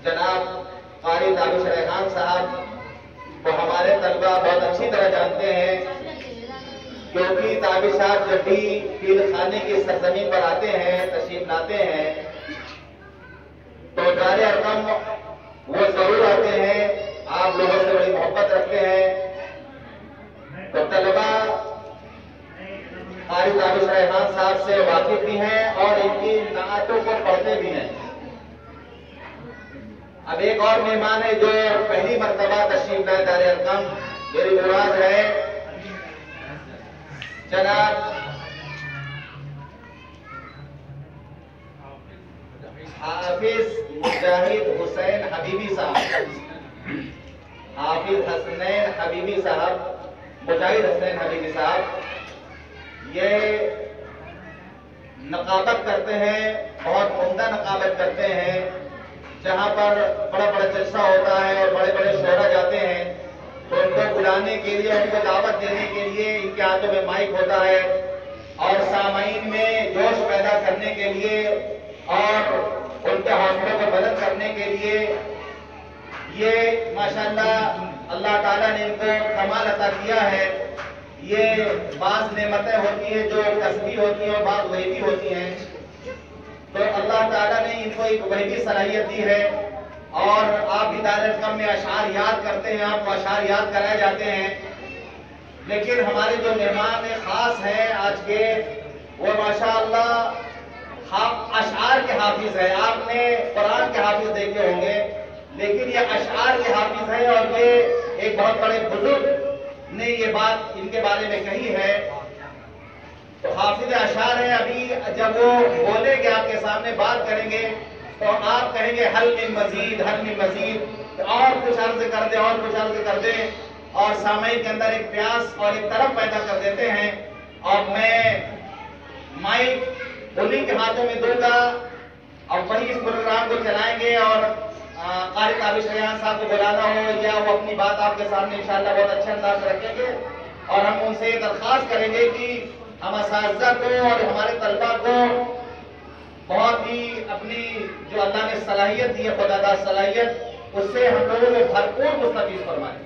जनाब कारी दानिश रेहान साहब को हमारे तलबा बहुत अच्छी तरह जानते हैं, क्योंकि ताबिश साहब जब भी पीर खाने की सरजमीन पर आते हैं, तशरीफ लाते हैं, तो दारे अरकम वो जरूर आते हैं, आप लोगों से बड़ी मोहब्बत रखते हैं। तो तलबा कारी दानिश रेहान साहब से वाकिफ भी हैं और इनकी नातों को पढ़ते भी हैं। अब एक और मेहमान है जो पहली मर्तबा तशरीफ लाए दारे अरकम, मेरी मुराद है जनाब हाफिज मुजाहिद हुसैन हबीबी साहब, हाफिज हसनैन हबीबी साहब, मुजाहिद हसनैन हबीबी साहब, ये नकाबत करते हैं, बहुत उम्दा नकाबत करते हैं। जहां पर बड़ा बड़ा जलसा होता है और बड़े बड़े शोहरा जाते हैं, तो उनको बुलाने के लिए, उनको दावत देने के लिए इनके हाथों में माइक होता है और सामाईन में जोश पैदा करने के लिए और उनके हौसलों को बुलंद करने के लिए ये माशाअल्लाह अल्लाह ताला ने इनको कमाल अता किया है। ये बाज़ नेमतें होती हैं जो कसबी होती हैं और बाज़ गैबी होती हैं, तो अल्लाह ताला ने इनको एक गैबी सलाहियत दी है। और आप भी दारे अरकम में अशार याद करते हैं, आपको अशार याद कराए जाते हैं, लेकिन हमारे जो मेहमान खास हैं आज के, वो माशाअल्लाह अशार के हाफिज है। आपने कुरान के हाफिज देखे होंगे, लेकिन ये अशार के हाफिज है और ये एक बहुत बड़े बुजुर्ग ने ये बात इनके बारे में कही है। तो हाफिज अशार है। अभी जब वो बोलेंगे, आपके सामने बात करेंगे, तो आप कहेंगे हल मिन मजीद, हल मिन मजीद, तो और कुछ अर्ज कर दे, और कुछ अर्ज कर दे, और सामईन के अंदर एक प्यास और एक तरफ पैदा कर देते हैं। और मैं माइक उन्हीं के हाथों में दूंगा और वही इस प्रोग्राम को चलाएंगे। और कारी दानिश रेहान साहब को बुलाना हो या वो अपनी बात आपके सामने इंशाअल्लाह बहुत अच्छे अंदाज से रखेंगे, और हम उनसे दरख्वास्त करेंगे कि हम असातिज़ा को और हमारे तलबा को बहुत ही अपनी जो अल्लाह ने सलाहियत दी है, खुदादा सलाहियत, उससे हम लोगों को भरपूर मुस्तफीद फरमाए।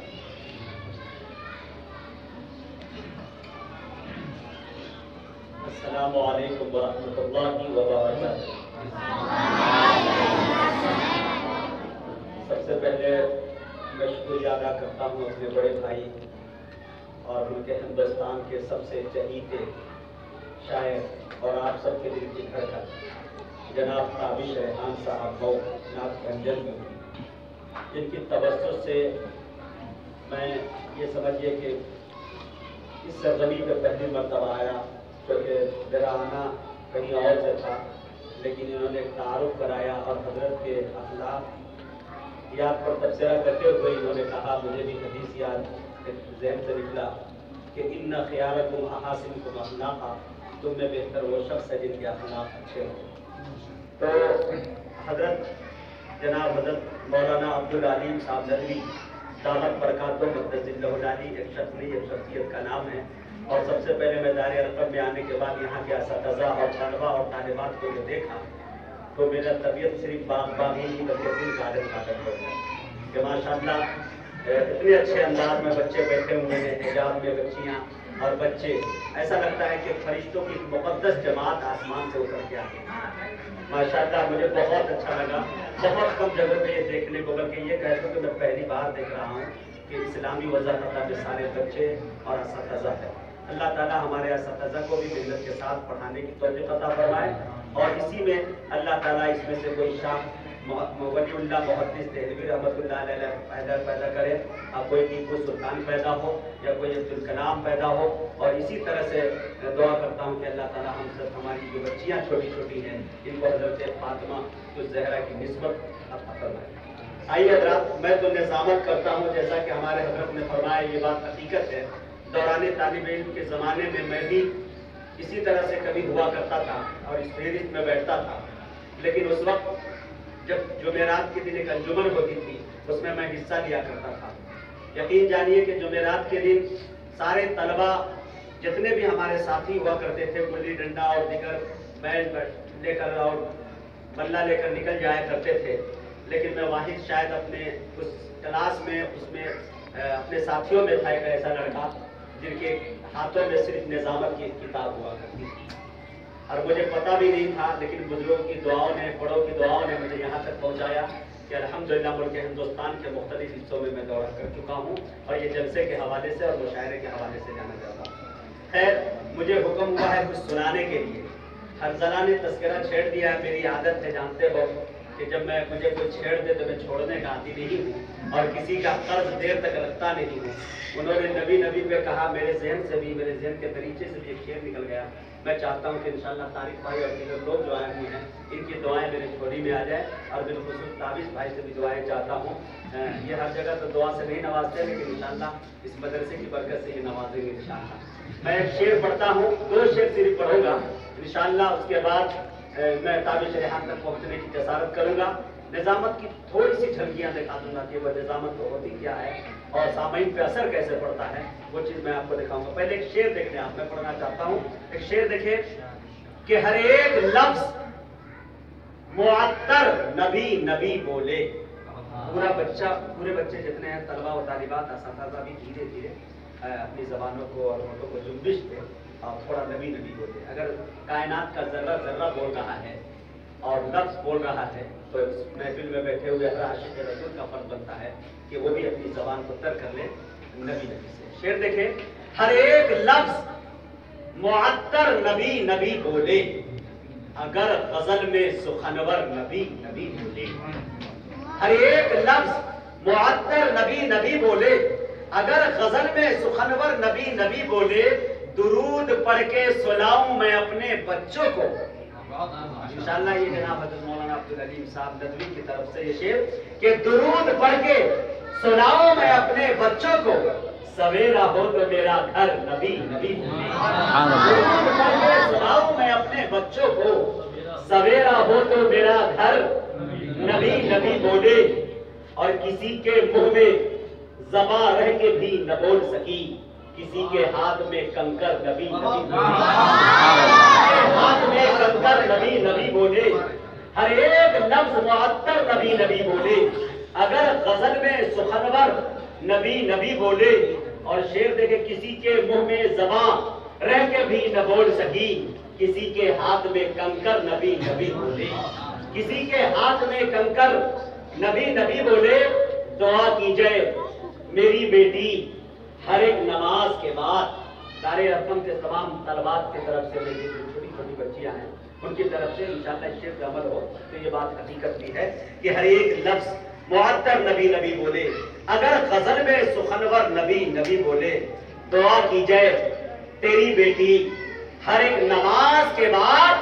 अस्सलामु अलैकुम व रहमतुल्लाहि व बरकातुहू। सबसे पहले मैं शुक्रिया अदा करता हूँ अपने बड़े भाई और उनके हिंदुस्तान के सबसे चहीते शायर और आप सबके दिल की धड़कन जनाब ताबिश रेहान साहब नाथ गंजन में, जिनकी तवज्जो से मैं ये समझिए कि इस सरजमीन पर पहली मरतबा आया, क्योंकि मेरा आना कहीं और से था, लेकिन इन्होंने तारुफ कराया और हजरत के अखलाक याद पर तबसरा करते हुए इन्होंने कहा, मुझे भी हदीस याद ज़हन से निकला कि इन्ना ख़ियारकुम अहासिनुकुम अख़लाक़ा, तुम में बेहतर वो शख्स है जिनके अखलाक अच्छे हों। तो हजरत जनाब हजरत मौलाना अब्दुल अलीम साहब नदवी दामत बरकातुहू मुद्दज़िल्लहुल आली एक शख्स नहीं, एक शख्सियत का नाम है। और सबसे पहले मैं दारे अरकम में आने के बाद यहाँ के असातिज़ा और तलबा और तालिबात को जो देखा, तो मेरा तबीयत सिर्फ बागबानी नहीं बल्कि दिल गार्डन का हो गया कि माशाअल्लाह इतने अच्छे अंदाज में बच्चे बैठे हुए हैं, हिजाब में बच्चियाँ और बच्चे, ऐसा लगता है कि फरिश्तों की मुक़द्दस जमात आसमान से उतर के आ गई। माशाअल्लाह मुझे बहुत अच्छा लगा। बहुत कम जगह पे ये देखने को, बल्कि ये कहते हैं कि मैं पहली बार देख रहा हूँ कि इस्लामी वज़ाफ़त में सारे बच्चे और असातिज़ा है। अल्लाह ताला हमारे असातिज़ा को भी मेहनत के साथ पढ़ाने की तौफ़ीक़ अता फरमाए, और इसी में अल्लाह ताला इसमें से कोई शाख वलीउल्लाह मुहद्दिस देहलवी रहमतुल्लाह अलैह पैदा करे, और कोई टीपू सुल्तान पैदा हो या कोई अब्दुल कलाम पैदा हो। और इसी तरह से दुआ करता हूँ कि अल्लाह ताला हम सब, हमारी जो बच्चियाँ छोटी छोटी हैं, इनको हज़रत फातिमा ज़हरा की निस्बत अता फरमाए। आइए हज़रात, मैं तो निज़ामत करता हूँ, जैसा कि हमारे हज़रत ने फरमाया, ये बात हकीकत है। दौरान तालिब इल्म के ज़माने में मैं भी इसी तरह से कभी हुआ करता था और इस फहरिस्त में बैठता था, लेकिन उस वक्त जब जुमेरात के दिन एक अंजुमन होती थी, उसमें मैं हिस्सा लिया करता था। यकीन जानिए कि जुमेरात के दिन सारे तलबा जितने भी हमारे साथी हुआ करते थे, गुल्ली डंडा और दिगर बैल लेकर और बल्ला लेकर निकल जाया करते थे। लेकिन मैं वाहिद शायद अपने उस क्लास में उसमें अपने साथियों में था एक ऐसा लड़का जिनके हाथों में सिर्फ निजामत की किताब हुआ करती थी, और मुझे पता भी नहीं था, लेकिन बुजुर्गों की दुआओं ने, बड़ों की दुआओं ने मुझे यहाँ तक पहुँचाया कि अल्हम्दुलिल्लाह मुल्क हिंदुस्तान के मुख्तलिफ हिस्सों में मैं दौरा कर चुका हूँ और ये जलसे के हवाले से और मुशायरे के हवाले से जाना चाहता हूँ। खैर, मुझे हुक्म हुआ है कुछ सुनाने के लिए। हरजला ने तस्करा छेड़ दिया है। मेरी आदत है, जानते हो कि जब मुझे कोई छेड़ दे तो मैं छोड़ने का आदी नहीं हूँ और किसी का कर्ज देर तक रखता नहीं हूँ। उन्होंने नबी नबी पे कहा, मेरे जहन से भी, मेरे जहन के तरीके से भी एक शेर निकल गया। मैं चाहता हूँ कि इंशाल्लाह तारिक भाई और दीगर लोग जो आए हुए हैं इनकी दुआएं मेरी झोली में आ जाए, और बिलखुसूस ताबिश भाई से भी दुआएं चाहता हूँ। ये हर जगह तो दुआ से नहीं नवाजते, लेकिन इंशाल्लाह इस मदरसे की बरकत से ही नवाजेंगे इंशाल्लाह। मैं एक शेर पढ़ता हूँ, 2 शेर सिर्फ पढ़ूंगा इंशाल्लाह। उसके बाद मैं ताबिश रेहान तक पहुँचने की जसारत करूँगा। निजामत की थोड़ी सी झलकियाँ दिखा दूंगा कि वह निजामत तो होती क्या है और सामईन पे असर कैसे पड़ता है, वो चीज़ मैं आपको दिखाऊंगा। पहले एक शेर देख लें आप, मैं पढ़ना चाहता हूँ। एक शेर देखे कि हर एक लफ्ज मुअत्तर नबी नबी बोले। पूरे बच्चे जितने हैं, तलबा और तालिबात, असातिज़ा भी धीरे धीरे अपनी जबानों को और होठों को जुम्बिश दे और थोड़ा नबी नबी बोले। अगर कायनात का जर्रा जर्रा बोल रहा है और लफ्ज बोल रहा है तो इस महफिल में बैठे हुए हर आशिक रसूल का फर्ज बनता है कि वो भी अपनी जबान को तर कर ले नबी नबी से। शेर देखे, हर एक लफ्ज मुअत्तर नबी नबी बोले, अगर गजल में सुखनवर नबी नबी बोले। हर एक लफ्ज मुअत्तर नबी नबी बोले, अगर गजल में सुखनवर नबी नबी बोले। दुरूद पढ़ के सुनाऊं मैं अपने बच्चों को। इंशाअल्लाह ये जनाब हज़रत मौलाना अब्दुल अलीम साहब नदवी की तरफ से ये शेर कि दुरूद पढ़ के सुनाऊं मैं अपने बच्चों को, सवेरा हो तो मेरा घर नबी नबी बोले। दुरूद पढ़ के सुनाऊं मैं अपने बच्चों को, सवेरा हो तो मेरा घर नबी नबी बोले। और किसी के मुंह में ज़बां रह के भी न बोल सकी, किसी के हाथ में कंकर नबी नबी बोले। हाथ में कंकर नबी नबी बोले। हर एक लफ्ज मुअत्तर नबी नबी बोले, अगर गजल में सुखनवर नबी नबी बोले। और शेर देखे, किसी के मुंह में ज़बां रह के भी न बोल सकी, किसी के हाथ में कंकर नबी नबी बोले। किसी के हाथ में कंकर नबी नबी बोले। दुआ कीजिए मेरी बेटी हर एक नमाज के बाद। दारे रकम के तमाम तलबात की तरफ से, मेरी जो छोटी छोटी बच्चियां हैं उनकी तरफ से इंशाअल्लाह शेर पे अमल हो तो ये बात हकीकत भी है कि हर एक लफ्ज मुअत्तर नबी नबी बोले, अगर गजल में सुखनवर नबी नबी बोले। दुआ कीजिए तेरी बेटी हर एक नमाज के बाद,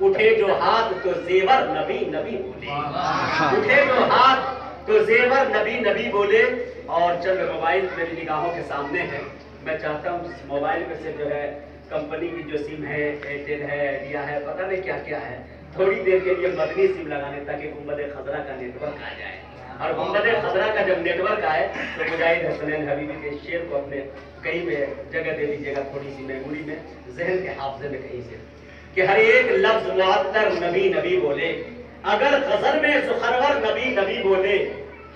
उठे जो हाथ तो जेवर नबी नबी बोले। उठे जो हाथ तो जेवर नबी नबी बोले। और चंद मोबाइल मेरी निगाहों के सामने है। मैं चाहता हूँ इस मोबाइल में से जो है कंपनी की जो सिम है, एयरटेल है, आइडिया है, पता नहीं क्या क्या है, थोड़ी देर के लिए मदनी सिम लगाने ताकि गुंबद खजरा का नेटवर्क आ जाए। और गुंबद खजरा का जब नेटवर्क आए तो मुजाहिद हसनैन हबीबी के शेर को अपने कहीं में जगह दे दीजिएगा, थोड़ी सी मेमोरी में, जहन के हाफजे में कहीं से, कि हर एक लफ्ज मुअत्तर नबी नबी बोले, अगर गजल में सुखनवर नबी नबी बोले।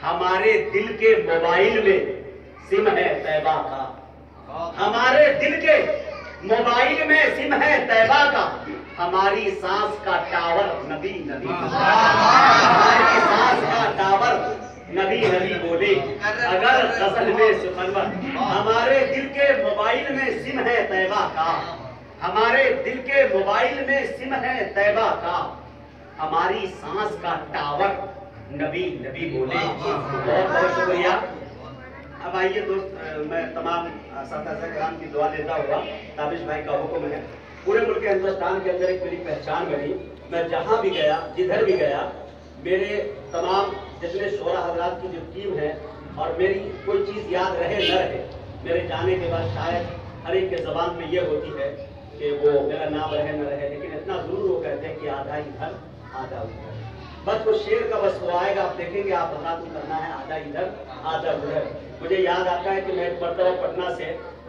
हमारे दिल के मोबाइल में सिम है तैबा का, हमारे दिल के मोबाइल में सिम है तैबा का। हमारी सांस का टावर नबी नबी, हमारी सांस का टावर नबी नबी बोले। अगर गजल में सुखनवर, हमारे दिल के मोबाइल में सिम है तैबा का, हमारे दिल के मोबाइल में सिम है तैबा का। हमारी सांस का टावर नबी नबी बोले। बहुत बहुत शुक्रिया। अब आइए दोस्त, मैं तमाम असातिज़ा किराम की दुआ लेता हुआ, ताबिश भाई का हुक्म है, पूरे मुल्क हिंदुस्तान के अंदर एक मेरी पहचान बनी। मैं जहाँ भी गया, जिधर भी गया, मेरे तमाम जितने शोरा हजरात की जो टीम है और मेरी कोई चीज़ याद रहे न रहे, मेरे जाने के बाद शायद हर एक के ज़बान में ये होती है कि वो मेरा नाम रहे न रहे, लेकिन इतना ज़रूर वो कहते हैं कि आधा इधर आधा उधर। बस वो शेर का बस वो आएगा, आप देखेंगे, आप बता दूं करना है, आधा इधर आधा उधर। मुझे याद आता है कि मैं एक मरतबा पटना से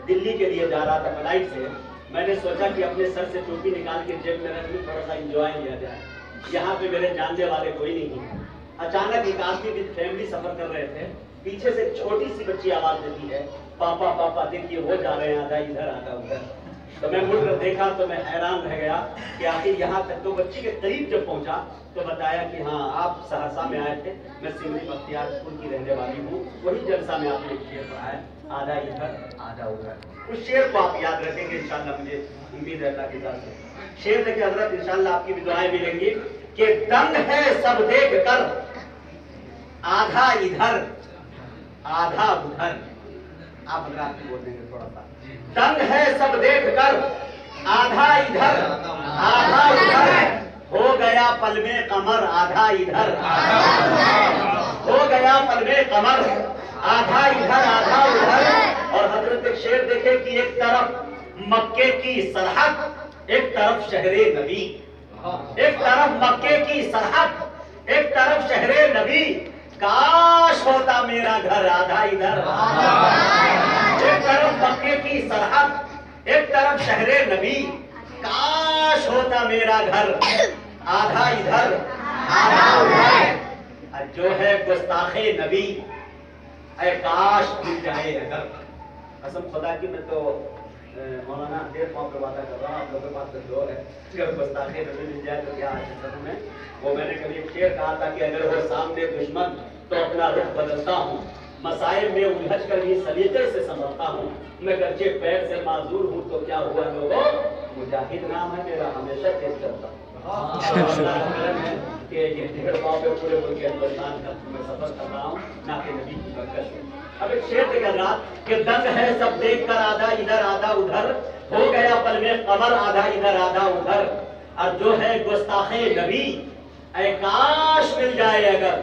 दिल्ली के लिए जा रहा था फ्लाइट से। मैंने सोचा कि अपने सर से टोपी निकाल के जेब में रख लूं, थोड़ा सा इंजॉय लिया जाए। यहाँ पे मेरे जानने वाले कोई नहीं है। अचानक एक आदमी विद फैमिली सफर कर रहे थे, पीछे से एक छोटी सी बच्ची आवाज देती है, पापा पापा देखिए वो जा रहे हैं, आधा इधर आधा उधर। तो मैं मुड़कर देखा तो मैं हैरान रह गया कि आखिर यहाँ तक। तो बच्ची के करीब जब पहुंचा तो बताया कि हाँ आप सहरसा में आए थे, मैं सिमरी बख्तियारपुर की रहने वाली हूँ, वही जलसा में आपने शेर पढ़ा है, आधा इधर आधा उधर। उस शेर को आप याद रखेंगे इंशाल्लाह, मुझे उम्मीद है अल्लाह की तरफ से। शेर देखिए हजरत, इंशाल्लाह आपकी भी दुआएं मिलेंगी कि दंग है सब देख कर आधा इधर आधा उधर। आप गुजराती बोल देंगे थोड़ा सा। दंग है सब देख कर आधा इधर आधा उधर, हो गया पल में कमर आधा इधर हो गया पल में कमर आधा इधर आधा उधर। और हजरत एक शेर देखे कि एक तरफ मक्के की सरहद, एक तरफ शहरे नबी, एक तरफ मक्के की सरहद, एक तरफ शहरे नबी, काश होता मेरा घर आधा इधर। एक तरफ मक्के की सरहद, एक तरफ शहरे नबी, काश होता मेरा घर आधा इधर आधा उधर। जो है गुस्ताखे नबी, ऐ काश मिल जाए अगर। कसम खुदा की मैं तो मौलाना देर मौके वादा कर रहा हूँ, आप लोगों के पास तो जोर है, अगर गुस्ताखे नबी मिल जाए तो क्या है में। वो मैंने कभी एक शेर कहा था कि अगर वो सामने दुश्मन तो अपना रुख बदलता हूँ, मसाइल में उलझ कर भी सलीके से समझता हूँ, मैं गर्चे पैर से माजूर हूँ तो क्या हुआ लोगों, मुजाहिद नाम है मेरा, हमेशा तेज करता हूँ। कि ये टिकट पाओ पे पूरे मुल्क के हिंदुस्तान का मैं सफर कर रहा हूँ ना कि नबी की बरकत से। अब एक शेर देख रहा कि दंग है सब देख कर आधा इधर आधा उधर, हो गया पल में कमर आधा इधर आधा उधर। और जो है गुस्ताखे नबी, ऐ काश मिल जाए अगर,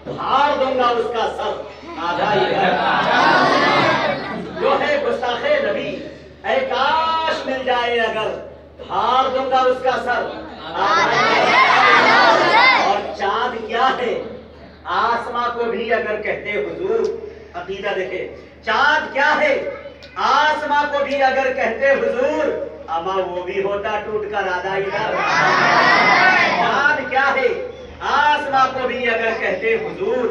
फाड़ दूंगा उसका सर आधा इधर। जो है गुस्ताखे नबी, ऐ काश मिल जाए अगर, फाड़ दूंगा उसका सर आधा इधर। और चांद क्या है, आसमां को भी अगर कहते हुजूर, अकीदा देखे, चांद क्या है, आसमां को भी अगर कहते हुजूर, अमा वो भी होता टूट कर आधा इधर। चांद क्या है, आसमां को भी अगर कहते हुजूर,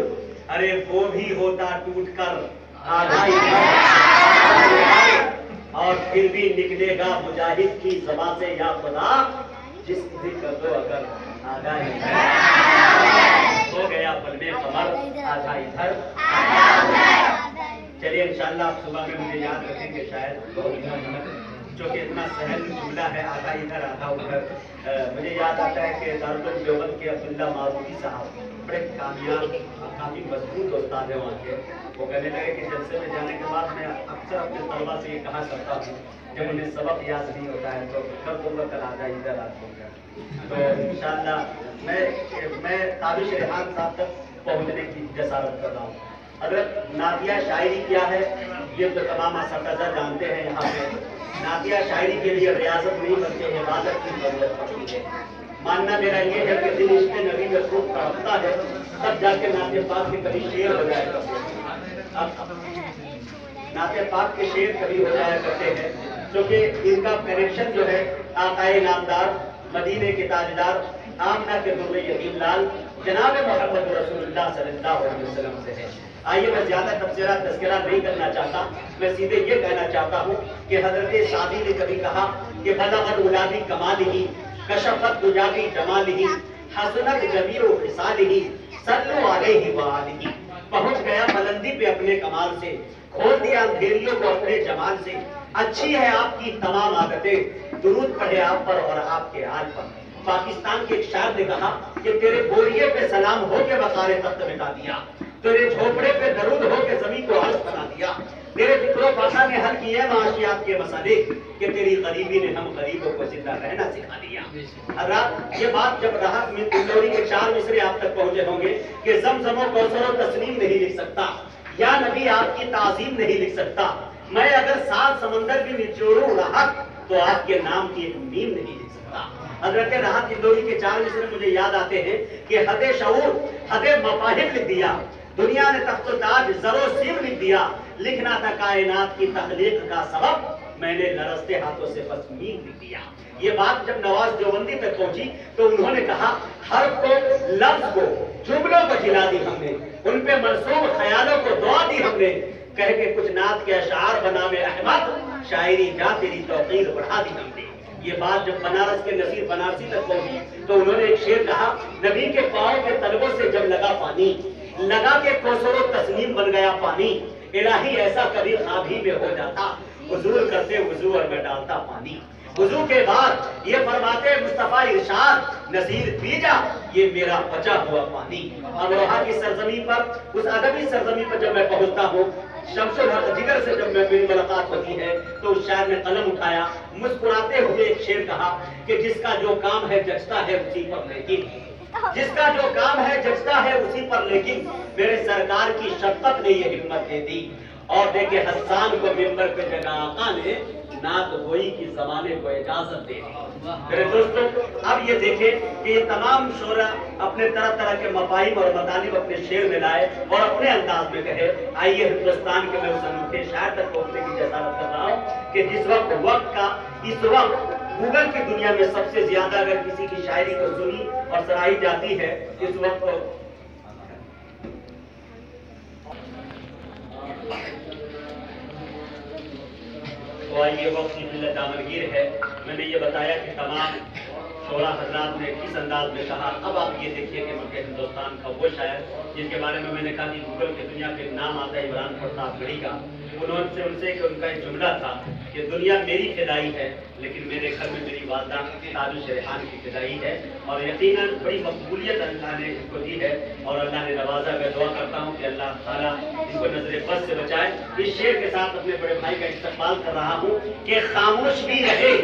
अरे वो भी होता टूट कर आधा इधर। और फिर भी निकलेगा मुजाहिद की ज़बान से या खुदा, जिसकी जिक्र दो अगर आधा इधर, हो गया पल में कमर आधा इधर। चलिए इंशाल्लाह आप सुबह में मुझे याद रखेंगे शायद, जो कि इतना सहज जुमला है आधा इधर आधा उधर। मुझे याद आता है कि दारुल देवबंद के अब्दुल्ला मारूफी साहब बड़े कामयाब काफी मजबूत उस्ताद है वहाँ के। वो कहने लगे कि जलसे में जाने के बाद मैं अक्सर अपने तलबा से ये कहा करता हूँ, जब उन्हें सबक याद नहीं होता है तो कर दूंगा कल आधा इधर आधा उधर। तो इंशाल्लाह मैं ताबिश रेहान साहब तक पहुँचने की जसारत कर रहा हूँ। अगर नातिया शायरी क्या है ये तो तमाम असतज़ा जानते हैं। यहाँ पे नातिया शायरी के लिए रियासत नहीं बल्कि इबादत की जरूरत पड़ती है। मानना मेरा ये है कि दिल इश्क़ नबी में खूब तड़पता है, तब जाके नाते पाक के कभी शेर हो जाया करते हैं। नाते पाक के शेर कभी हो जाया करते हैं, क्योंकि इनका कनेक्शन जो है आकाए नामदार, मदीने के ताजदार, आमना के दुर्रे यतीम लाल जनाब मोहम्मद रसूलुल्लाह सल्लल्लाहु अलैहि वसल्लम से है। आइए मैं ज्यादा तस्करा नहीं करना चाहता, मैं सीधे ये कहना चाहता हूँ कि हजरत सादी ने कभी कहा कि बलगत उलादी कमालिही, कशफत दुजादी जमालिही, हसनत जमीउ खिसालिही, सल्लु अलैहि व आलिही। पहुंच गया बुलंदी पे अपने कमाल से, खोल दिया अंधेरियों को अपने जमाल से। अच्छी है आपकी तमाम आदतें, दुरूद पढ़े आप पर और आपके आल पर। पाकिस्तान के एक शायर ने कहा कि तेरे बोरिये पे सलाम हो के वकारे तख्त मिटा दिया, तेरे झोपड़े पे दरूद हो के जमीन को अर्श बना दिया, तेरे फिक्रो पासा ने हल किए माशियात के मसले, कि तेरी गरीबी ने हम गरीबों को जिंदा रहना सिखा दिया। हज़रात ये बात जब राहत में इंदौरी के 4 मिसरे आप तक पहुंचे होंगे कि जमजमो कौसरो तस्लीम नहीं लिख सकता, या नबी आपकी ताजीम नहीं लिख सकता, मैं अगर 7 समंदर भी निचोड़ूं राहत तो आपके नाम की एक मीम नहीं लिख सकता। हजरत राहत इंदौरी के 4 मिसरे मुझे याद आते हैं कि हदे शऊर हदे मफाहिम लिख दिया, दुनिया ने तख्तो ताज जरो सीम लिख दिया, लिखना था कायनात की तखलीक का सबब, मैंने लरसते हाथों से बस मील लिख दिया। ये बात जब नवाज देवबंदी तक पहुंची तो उन्होंने कहा, हर्फ को, लफ्ज को, जुमलों को हिला दी हमने, उन पे मंसूब ख्यालों को दुआ दी हमने, कह के कुछ नात के अशार बना में अहमद, शायरी जा तेरी तौकीर बढ़ा दी हमने। ये बात जब बनारस के नसीर बनारसी तक पहुंची तो उन्होंने एक शेर कहा, नबी के पांव के तलवों से जब लगा पानी, लगा के कोसरो तस्नीम बन गया पानी, इलाही ऐसा कभी खाबी में हो जाता, हुजूर करते वुजू और मैं डालता पानी। वुजू के बाद ये फरमाते मुस्तफा इरशाद, नसीर पी जा ये मेरा बचा हुआ पानी। अमरोहा की सरजमी पर, उस अदबी सरजमी पर जब मैं पहुंचता हूँ, शमशुल हक जिगर से जब मेरी मुलाकात होती है तो उस शायर ने कलम उठाया, मुस्कुराते हुए एक शेर कहा कि जिसका जो काम है जचता है उसी पर लेकिन, जिसका जो काम है जचता है उसी पर लेकिन, मेरे सरकार की शफकत ने ये हिम्मत दे दी। और देखे हस्सान को मिंबर पे जगह आका ने नात गोई की जमाने को इजाजत दे दी। मेरे दोस्तों, अब ये देखें कि ये तमाम शोरा अपने तरह तरह के मफाहिम और मतालिब अपने शेर में लाए और अपने अंदाज में कहे। आइए हिंदुस्तान के मैं उस अनूठे शायर तक पहुंचने की जसारत कर रहा हूँ कि जिस वक्त का इस वक्त गूगल की दुनिया में सबसे ज्यादा अगर किसी की शायरी को सुनी और सराही जाती है इस वक्त तो आइए वक्त की मिल्लत दामनगीर है। मैंने ये बताया कि तमाम शोरा हजरात ने किस अंदाज में कहा। अब आप ये देखिए कि मुल्क हिंदुस्तान का वो शायर जिनके बारे में मैंने कहा कि गूगल की दुनिया के नाम आता है इमरान प्रताप गढ़ी का, उन्होंने उनसे कि उनका एक जुमला था कि दुनिया मेरी फिदाई है लेकिन मेरे घर में मेरी वालदा ताजुश रेहान की फिदाई है। और यकीनन बड़ी मकबूलियत अल्लाह ने इनको दी है और अल्लाह ने नवाजा। मैं दुआ करता हूँ कि अल्लाह ताला इनको नजर बस से बचाए। इस शेर के साथ अपने बड़े भाई का इस्तकबाल कर रहा हूँ कि खामोश भी रहे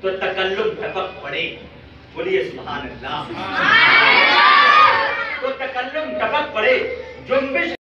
तो तकल्लुम टपक पड़े। बोलिए सुभान अल्लाह। तो तकल्लुम टपक पड़े, जुम्बिश